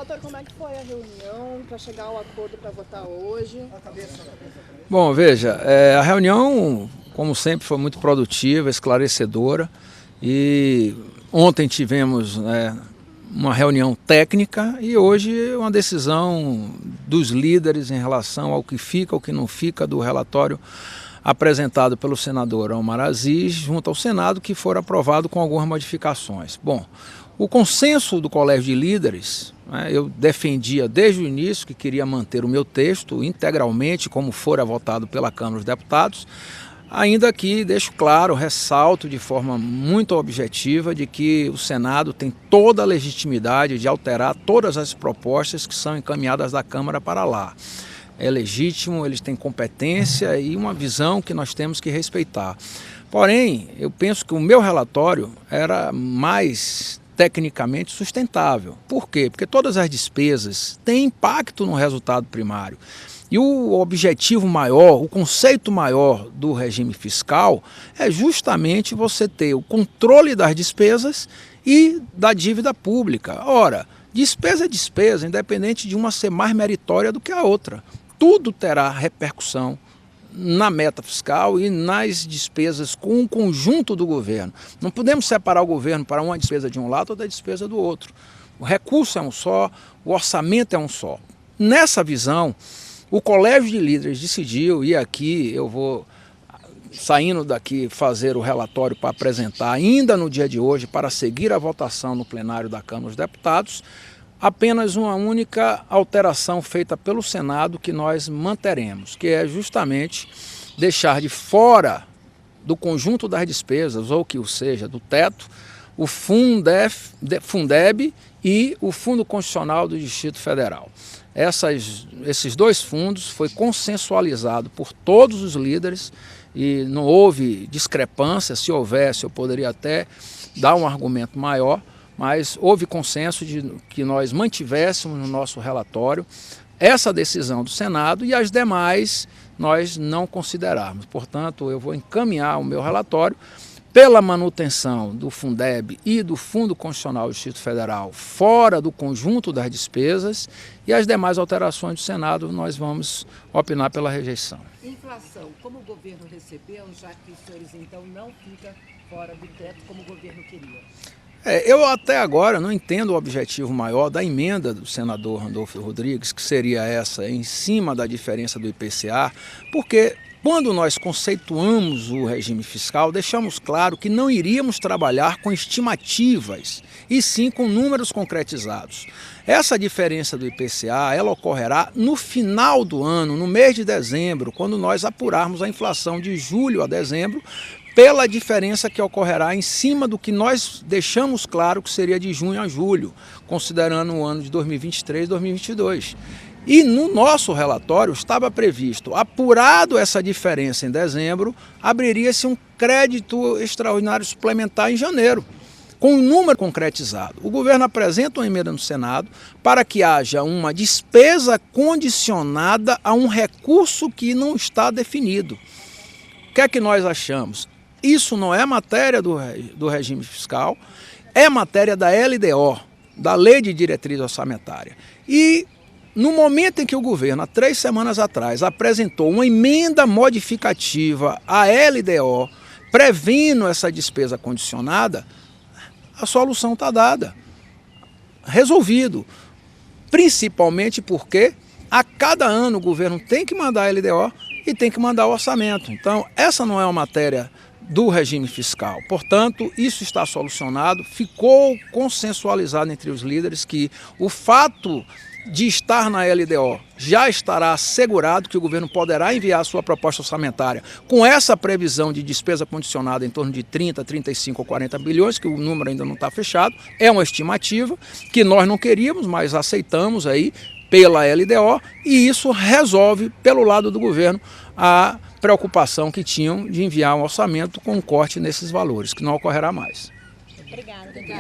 relator, como é que foi a reunião para chegar ao acordo para votar hoje? Bom, veja, a reunião, como sempre, foi muito produtiva, esclarecedora, e ontem tivemos uma reunião técnica e hoje uma decisão dos líderes em relação ao que fica, ao que não fica do relatório apresentado pelo senador Omar Aziz junto ao Senado, que for aprovado com algumas modificações. Bom, o consenso do Colégio de Líderes, eu defendia desde o início que queria manter o meu texto integralmente como fora votado pela Câmara dos Deputados, ainda que deixo claro, ressalto de forma muito objetiva de que o Senado tem toda a legitimidade de alterar todas as propostas que são encaminhadas da Câmara para lá. É legítimo, eles têm competência e uma visão que nós temos que respeitar. Porém, eu penso que o meu relatório era mais tecnicamente sustentável. Por quê? Porque todas as despesas têm impacto no resultado primário. E o objetivo maior, o conceito maior do regime fiscal é justamente você ter o controle das despesas e da dívida pública. Ora, despesa é despesa, independente de uma ser mais meritória do que a outra. Tudo terá repercussão na meta fiscal e nas despesas com o conjunto do governo. Não podemos separar o governo para uma despesa de um lado ou da despesa do outro. O recurso é um só, o orçamento é um só. Nessa visão, o Colégio de Líderes decidiu, e aqui eu vou, saindo daqui, fazer o relatório para apresentar ainda no dia de hoje, para seguir a votação no plenário da Câmara dos Deputados, apenas uma única alteração feita pelo Senado que nós manteremos, que é justamente deixar de fora do conjunto das despesas, ou que seja, do teto, o Fundeb e o Fundo Constitucional do Distrito Federal. Esses dois fundos foi consensualizado por todos os líderes e não houve discrepância. Se houvesse, eu poderia até dar um argumento maior, mas houve consenso de que nós mantivéssemos no nosso relatório essa decisão do Senado e as demais nós não considerarmos. Portanto, eu vou encaminhar o meu relatório pela manutenção do Fundeb e do Fundo Constitucional do Distrito Federal fora do conjunto das despesas, e as demais alterações do Senado nós vamos opinar pela rejeição. Inflação, como o governo recebeu, já que os senhores então não ficam fora do teto como o governo queria? Eu até agora não entendo o objetivo maior da emenda do senador Randolfo Rodrigues, que seria essa, em cima da diferença do IPCA, porque quando nós conceituamos o regime fiscal, deixamos claro que não iríamos trabalhar com estimativas, e sim com números concretizados. Essa diferença do IPCA, ela ocorrerá no final do ano, no mês de dezembro, quando nós apurarmos a inflação de julho a dezembro, pela diferença que ocorrerá em cima do que nós deixamos claro que seria de junho a julho, considerando o ano de 2023 e 2022. E no nosso relatório estava previsto, apurado essa diferença em dezembro, abriria-se um crédito extraordinário suplementar em janeiro, com um número concretizado. O governo apresenta uma emenda no Senado para que haja uma despesa condicionada a um recurso que não está definido. O que é que nós achamos? Isso não é matéria do regime fiscal, é matéria da LDO, da Lei de Diretriz Orçamentária. E no momento em que o governo, há 3 semanas atrás, apresentou uma emenda modificativa à LDO, prevendo essa despesa condicionada, a solução está dada, resolvido. Principalmente porque a cada ano o governo tem que mandar a LDO e tem que mandar o orçamento. Então, essa não é uma matéria do regime fiscal. Portanto, isso está solucionado, ficou consensualizado entre os líderes que o fato de estar na LDO já estará assegurado que o governo poderá enviar a sua proposta orçamentária com essa previsão de despesa condicionada em torno de 30, 35 ou 40 bilhões, que o número ainda não está fechado, é uma estimativa que nós não queríamos, mas aceitamos aí pela LDO, e isso resolve, pelo lado do governo, a preocupação que tinham de enviar um orçamento com um corte nesses valores, que não ocorrerá mais. Obrigada.